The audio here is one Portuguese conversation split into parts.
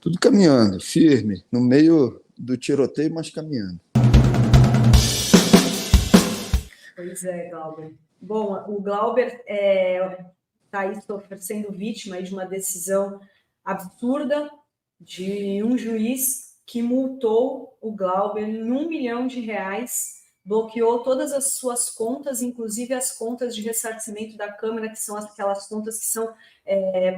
Tudo caminhando, firme, no meio do tiroteio, mas caminhando. Pois é, Glauber. Bom, o Glauber está aí sendo vítima de uma decisão absurda de um juiz que multou o Glauber em R$ 1 milhão, bloqueou todas as suas contas, inclusive as contas de ressarcimento da Câmara, que são aquelas contas que são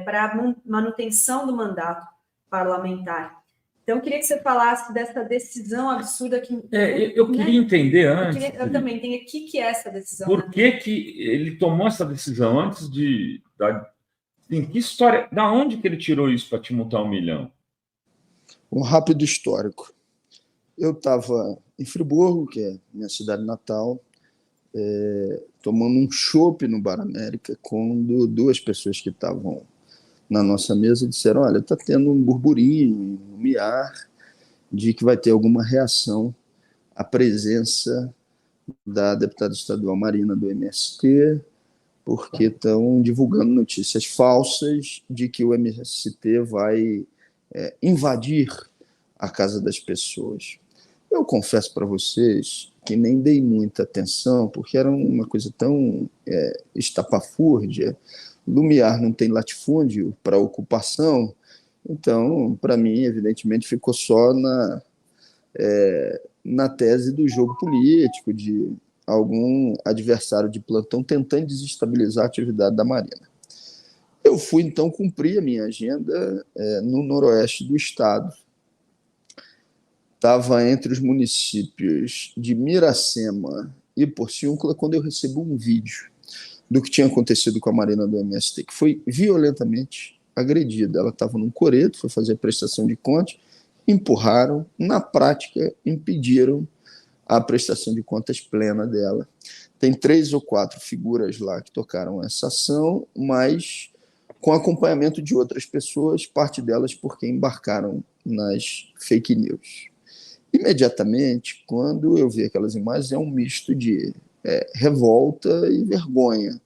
para manutenção do mandato parlamentar. Então, eu queria que você falasse dessa decisão absurda que... eu queria entender antes... Eu também tenho aqui que é essa decisão. Por que ele tomou essa decisão antes em que história... Da onde que ele tirou isso para te multar 1 milhão? Um rápido histórico. Eu estava em Friburgo, que é minha cidade natal, tomando um chopp no Bar América, quando duas pessoas que estavam na nossa mesa disseram: olha, está tendo um burburinho, um miar, de que vai ter alguma reação à presença da deputada estadual Marina, do MST, porque estão divulgando notícias falsas de que o MST vai invadir a casa das pessoas. Eu confesso para vocês que nem dei muita atenção, porque era uma coisa tão estapafúrdia. Lumiar não tem latifúndio para ocupação, então, para mim, evidentemente, ficou só na tese do jogo político, de algum adversário de plantão tentando desestabilizar a atividade da Marina. Eu fui, então, cumprir a minha agenda no noroeste do estado. Estava entre os municípios de Miracema e Porciúncula quando eu recebi um vídeo do que tinha acontecido com a Marina do MST, que foi violentamente agredida. Ela estava num coreto, foi fazer a prestação de contas, empurraram, na prática, impediram a prestação de contas plena dela. Tem 3 ou 4 figuras lá que tocaram essa ação, mas com acompanhamento de outras pessoas, parte delas porque embarcaram nas fake news. Imediatamente, quando eu vi aquelas imagens, é um misto de revolta e vergonha.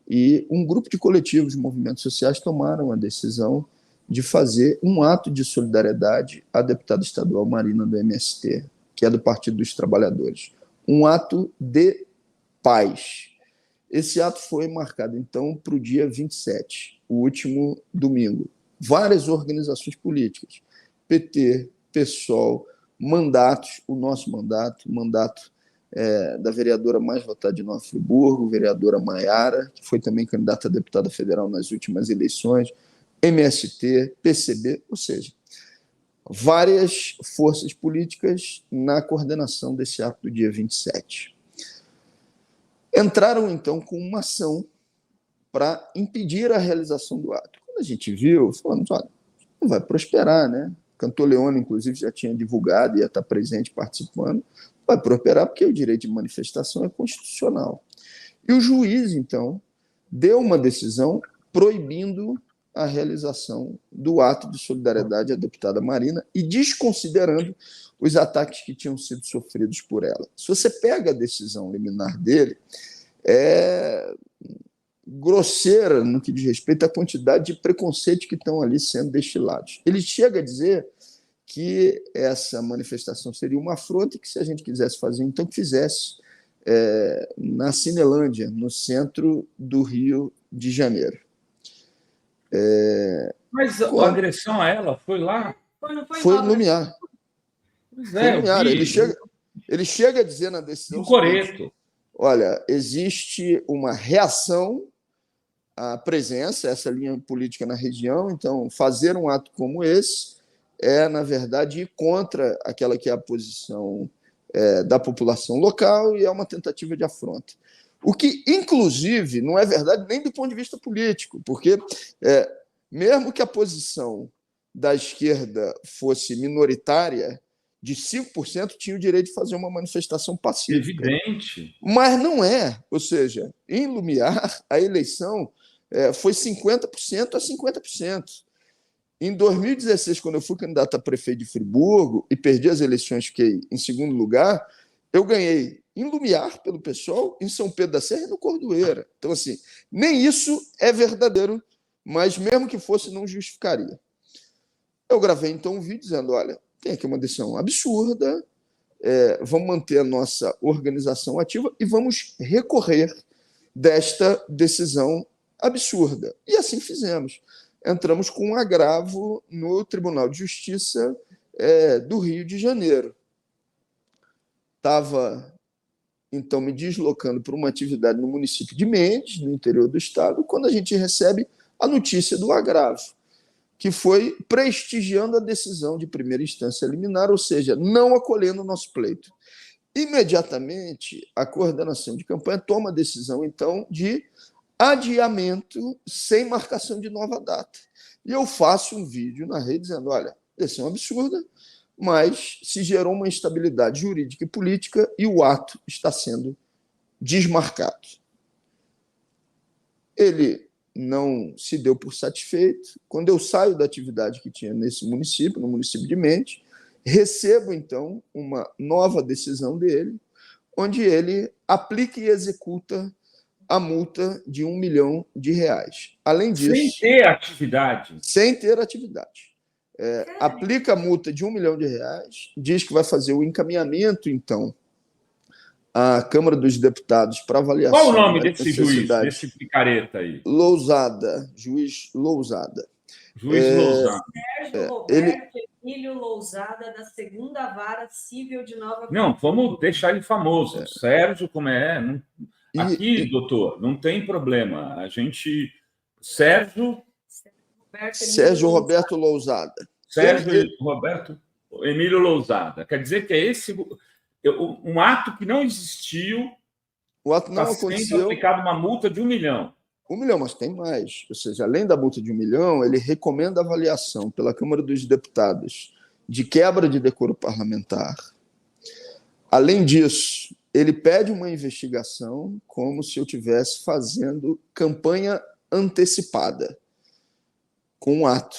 E um grupo de coletivos, de movimentos sociais, tomaram a decisão de fazer um ato de solidariedade à deputada estadual Marina do MST, que é do Partido dos Trabalhadores. Um ato de paz. Esse ato foi marcado, então, para o dia 27, o último domingo. Várias organizações políticas, PT, PSOL, mandatos, o nosso mandato da vereadora mais votada de Nova Friburgo, vereadora Maiara, que foi também candidata a deputada federal nas últimas eleições, MST, PCB, ou seja, várias forças políticas na coordenação desse ato do dia 27. Entraram, então, com uma ação para impedir a realização do ato. Quando a gente viu, falamos: olha, não vai prosperar, né? Cantor Leone, inclusive, já tinha divulgado, ia estar presente participando. Vai prosperar porque o direito de manifestação é constitucional. E o juiz, então, deu uma decisão proibindo a realização do ato de solidariedade à deputada Marina e desconsiderando os ataques que tinham sido sofridos por ela. Se você pega a decisão liminar dele, é grosseira no que diz respeito à quantidade de preconceitos que estão ali sendo destilados. Ele chega a dizer que essa manifestação seria uma afronta e que, se a gente quisesse fazer, então que fizesse na Cinelândia, no centro do Rio de Janeiro. Mas a agressão a ela foi lá? Foi Lumiar. Foi Lumiar. Ele chega a dizer na decisão... No coreto. Olha, existe uma reação à presença, essa linha política na região, então fazer um ato como esse é, na verdade, ir contra aquela que é a posição da população local e é uma tentativa de afronta. O que, inclusive, não é verdade nem do ponto de vista político, porque mesmo que a posição da esquerda fosse minoritária, de 5% tinha o direito de fazer uma manifestação pacífica. Evidente. Mas não é. Ou seja, em Lumiar, a eleição foi 50% a 50%. Em 2016, quando eu fui candidato a prefeito de Friburgo e perdi as eleições, fiquei em segundo lugar, eu ganhei em Lumiar, pelo PSOL, em São Pedro da Serra e no Cordoeira. Então, assim, nem isso é verdadeiro, mas mesmo que fosse, não justificaria. Eu gravei, então, um vídeo dizendo, olha, tem aqui uma decisão absurda, vamos manter a nossa organização ativa e vamos recorrer desta decisão absurda. E assim fizemos. Entramos com um agravo no Tribunal de Justiça do Rio de Janeiro. Estava, então, me deslocando para uma atividade no município de Mendes, no interior do estado, quando a gente recebe a notícia do agravo, que foi prestigiando a decisão de primeira instância liminar, ou seja, não acolhendo o nosso pleito. Imediatamente, a coordenação de campanha toma a decisão, então, de adiamento sem marcação de nova data. E eu faço um vídeo na rede dizendo, olha, decisão absurda, mas se gerou uma instabilidade jurídica e política e o ato está sendo desmarcado. Ele não se deu por satisfeito. Quando eu saio da atividade que tinha nesse município, no município de Mendes, recebo, então, uma nova decisão dele, onde ele aplica e executa a multa de R$1 milhão. Além disso... Sem ter atividade. Sem ter atividade. Aplica a multa de R$1 milhão, diz que vai fazer o encaminhamento, então, à Câmara dos Deputados para avaliação... Qual o nome desse juiz, desse picareta aí? Lousada, juiz Lousada. Juiz Lousada. Sérgio Roberto Emílio Lousada, da 2ª Vara Civil de Nova Friburgo. Não, vamos deixar ele famoso. Sérgio, como é? Não... Aqui, doutor, não tem problema. A gente... Sérgio Roberto Lousada. Sérgio Roberto Emílio Lousada. Quer dizer que é esse um ato que não existiu. O ato não está aconteceu. Sendo aplicado uma multa de R$1 milhão. R$1 milhão, mas tem mais. Ou seja, além da multa de R$1 milhão, ele recomenda avaliação pela Câmara dos Deputados de quebra de decoro parlamentar. Além disso, ele pede uma investigação como se eu estivesse fazendo campanha antecipada, com um ato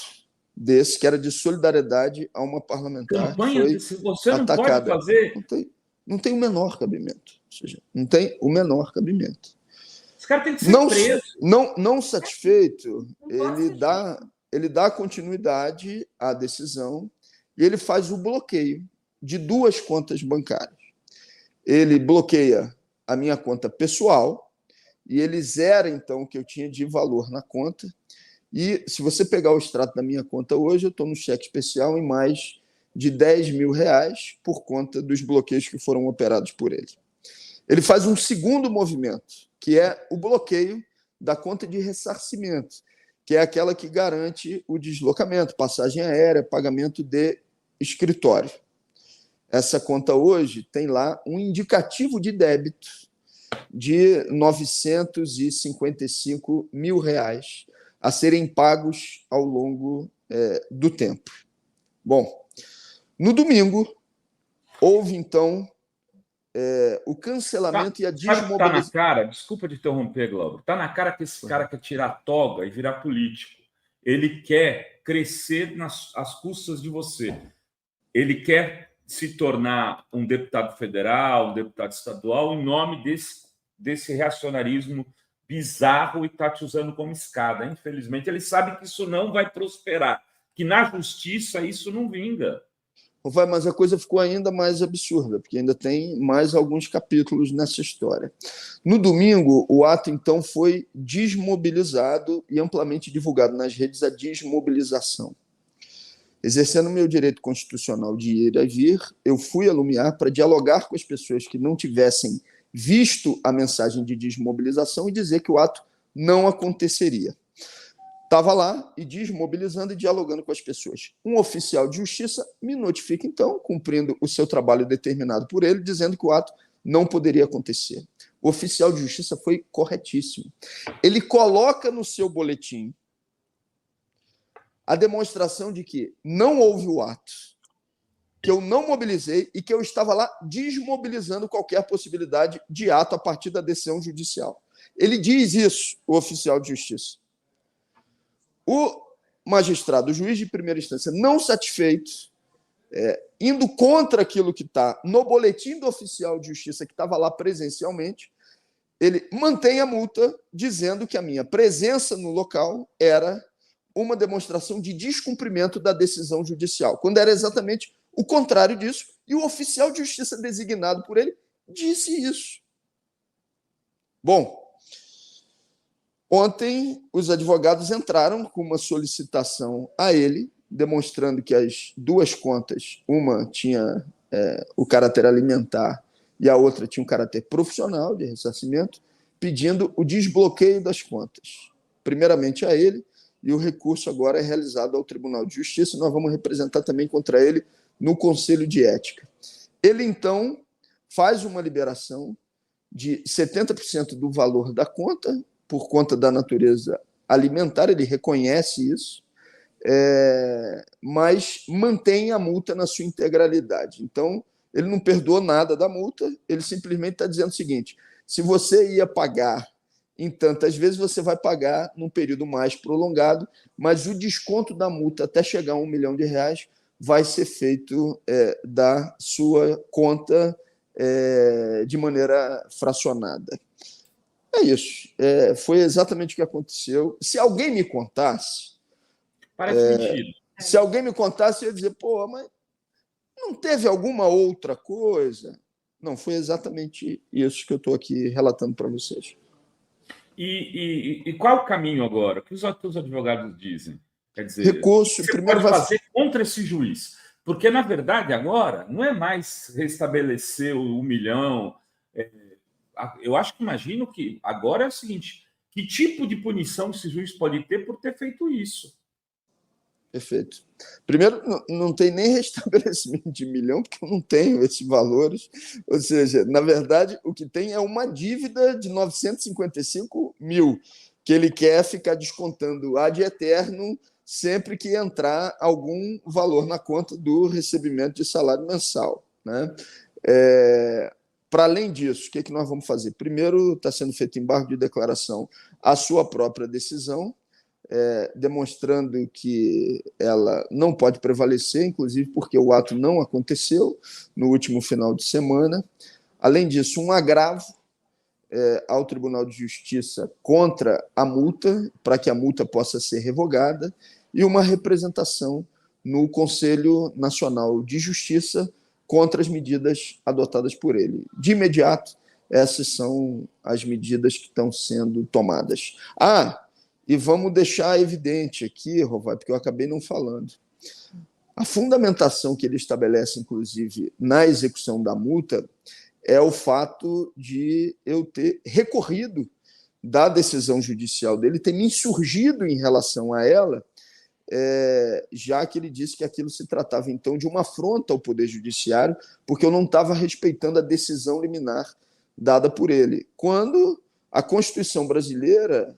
desse, que era de solidariedade a uma parlamentar. Campanha que foi você não atacada. pode fazer... Não tem o menor cabimento. Ou seja, não tem o menor cabimento. Esse cara tem que ser preso. Não satisfeito, ele dá continuidade à decisão e ele faz o bloqueio de 2 contas bancárias. Ele bloqueia a minha conta pessoal e ele zera, então, o que eu tinha de valor na conta. E se você pegar o extrato da minha conta hoje, eu estou no cheque especial em mais de R$10 mil por conta dos bloqueios que foram operados por ele. Ele faz um segundo movimento, que é o bloqueio da conta de ressarcimento, que é aquela que garante o deslocamento, passagem aérea, pagamento de escritório. Essa conta hoje tem lá um indicativo de débito de R$955 mil a serem pagos ao longo do tempo. Bom, no domingo, houve, então, o cancelamento e a desmobilização. Está na cara, desculpa de interromper, Glauber, está na cara que esse cara quer tirar a toga e virar político. Ele quer crescer às custas de você. Ele quer se tornar um deputado federal, um deputado estadual, em nome desse reacionarismo bizarro e está te usando como escada. Infelizmente, ele sabe que isso não vai prosperar, que na justiça isso não vinga. Mas a coisa ficou ainda mais absurda, porque ainda tem mais alguns capítulos nessa história. No domingo, o ato, então, foi desmobilizado e amplamente divulgado nas redes a desmobilização. Exercendo o meu direito constitucional de ir e vir, eu fui a Lumiar para dialogar com as pessoas que não tivessem visto a mensagem de desmobilização e dizer que o ato não aconteceria. Estava lá e desmobilizando e dialogando com as pessoas. Um oficial de justiça me notifica, então, cumprindo o seu trabalho determinado por ele, dizendo que o ato não poderia acontecer. O oficial de justiça foi corretíssimo. Ele coloca no seu boletim a demonstração de que não houve o ato, que eu não mobilizei e que eu estava lá desmobilizando qualquer possibilidade de ato a partir da decisão judicial. Ele diz isso, o oficial de justiça. O magistrado, o juiz de primeira instância, não satisfeito, indo contra aquilo que está no boletim do oficial de justiça que estava lá presencialmente, ele mantém a multa, dizendo que a minha presença no local era uma demonstração de descumprimento da decisão judicial, quando era exatamente o contrário disso, e o oficial de justiça designado por ele disse isso. Bom, ontem os advogados entraram com uma solicitação a ele, demonstrando que as duas contas, uma tinha o caráter alimentar e a outra tinha um caráter profissional de ressarcimento, pedindo o desbloqueio das contas. Primeiramente a ele, e o recurso agora é realizado ao Tribunal de Justiça, e nós vamos representar também contra ele no Conselho de Ética. Ele, então, faz uma liberação de 70% do valor da conta, por conta da natureza alimentar, ele reconhece isso, mas mantém a multa na sua integralidade. Então, ele não perdoou nada da multa, ele simplesmente está dizendo o seguinte: se você ia pagar em tantas vezes, você vai pagar num período mais prolongado, mas o desconto da multa até chegar a R$1 milhão vai ser feito da sua conta de maneira fracionada. É isso. Foi exatamente o que aconteceu. Se alguém me contasse... Parece mentira. Se alguém me contasse, eu ia dizer, pô, mas não teve alguma outra coisa? Não, foi exatamente isso que eu estou aqui relatando para vocês. E qual o caminho agora? O que os advogados dizem? Quer dizer, recurso, você primeiro pode fazer contra esse juiz. Porque, na verdade, agora não é mais restabelecer o 1 milhão. Eu acho que imagino que agora é o seguinte: que tipo de punição esse juiz pode ter por ter feito isso? Perfeito. Primeiro, não tem nem restabelecimento de 1 milhão, porque eu não tenho esses valores. Ou seja, na verdade, o que tem é uma dívida de 955 mil, que ele quer ficar descontando ad eterno sempre que entrar algum valor na conta do recebimento de salário mensal, né? Para além disso, o que nós vamos fazer? Primeiro, está sendo feito embargo de declaração à sua própria decisão, demonstrando que ela não pode prevalecer, inclusive porque o ato não aconteceu no último final de semana. Além disso, um agravo ao Tribunal de Justiça contra a multa, para que a multa possa ser revogada, e uma representação no Conselho Nacional de Justiça contra as medidas adotadas por ele. De imediato, essas são as medidas que estão sendo tomadas. E vamos deixar evidente aqui, Rovai, porque eu acabei não falando. A fundamentação que ele estabelece, inclusive, na execução da multa, é o fato de eu ter recorrido da decisão judicial dele, ter me insurgido em relação a ela, já que ele disse que aquilo se tratava, então, de uma afronta ao Poder Judiciário, porque eu não estava respeitando a decisão liminar dada por ele. Quando a Constituição brasileira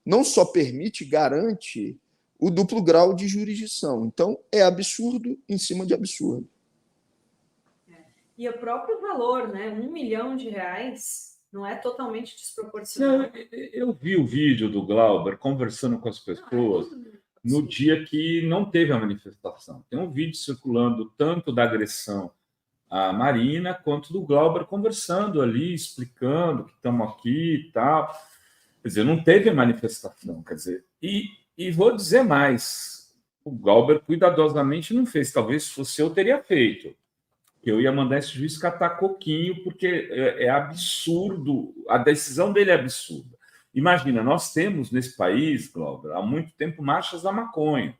não só permite, garante o duplo grau de jurisdição. Então, é absurdo em cima de absurdo. E o próprio valor, né? R$1 milhão não é totalmente desproporcional. Não, eu vi o vídeo do Glauber conversando com as pessoas no dia que não teve a manifestação. Tem um vídeo circulando tanto da agressão à Marina quanto do Glauber conversando ali, explicando que estamos aqui e tal. Quer dizer, não teve manifestação, quer dizer, e vou dizer mais, o Glauber cuidadosamente não fez, talvez se fosse eu teria feito, eu ia mandar esse juiz catar coquinho, porque é absurdo, a decisão dele é absurda. Imagina, nós temos nesse país, Glauber, há muito tempo marchas da maconha,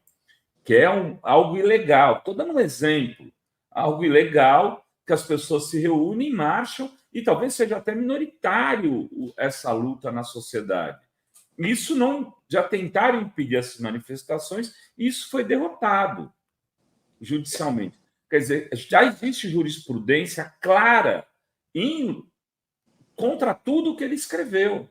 que é algo ilegal, estou dando um exemplo, algo ilegal, que as pessoas se reúnem, marcham, e talvez seja até minoritário essa luta na sociedade. Isso não... Já tentaram impedir essas manifestações e isso foi derrotado judicialmente. Quer dizer, já existe jurisprudência clara contra tudo que ele escreveu.